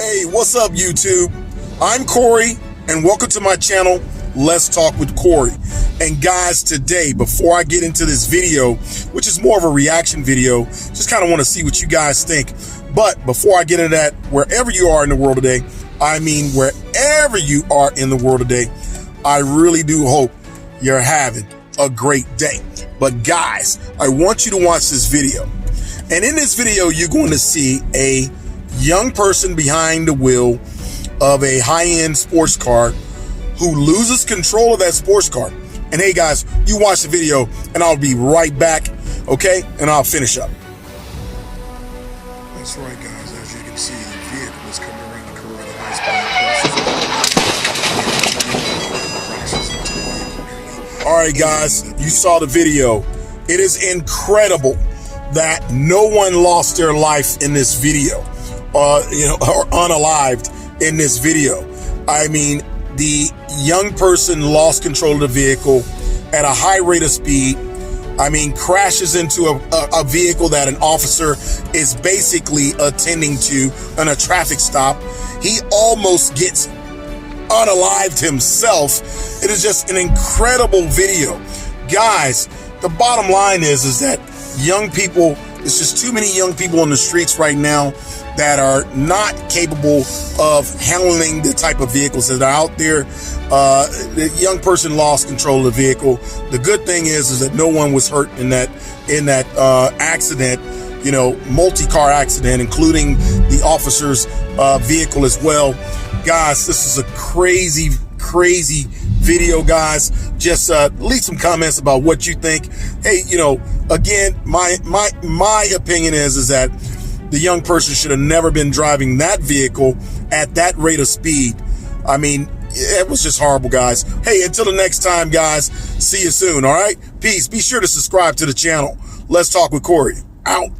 Hey, what's up, YouTube? I'm Corey, and welcome to my channel, Let's Talk with Corey. And guys, today, before I get into this video, which is more of a reaction video, just kind of want to see what you guys think. But before I get into that, wherever you are in the world today, I mean wherever you are in the world today, I really do hope you're having a great day. But guys, I want you to watch this video. And in this video, you're going to see a young person behind the wheel of a high-end sports car who loses control of that sports car. And hey guys, you watch the video and I'll be right back, okay? And I'll finish up. That's right guys, as you can see, the vehicle is coming around the curve at a high speed. All right guys, you saw the video. It is incredible that no one lost their life in this video. Or unalived in this video. I mean, the young person lost control of the vehicle at a high rate of speed. I mean, crashes into a vehicle that an officer is basically attending to on a traffic stop. He almost gets unalived himself. It is just an incredible video. Guys, the bottom line is that young people, there's just too many young people on the streets right now that are not capable of handling the type of vehicles that are out there. The young person lost control of the vehicle. The good thing is that no one was hurt in that accident, multi-car accident, including the officer's vehicle as well. Guys, this is a crazy video, guys. Just leave some comments about what you think. Hey, again, my opinion is that the young person should have never been driving that vehicle at that rate of speed. I mean, it was just horrible, guys. Hey, until the next time, guys, see you soon, all right? Peace. Be sure to subscribe to the channel. Let's Talk with Corey. Out.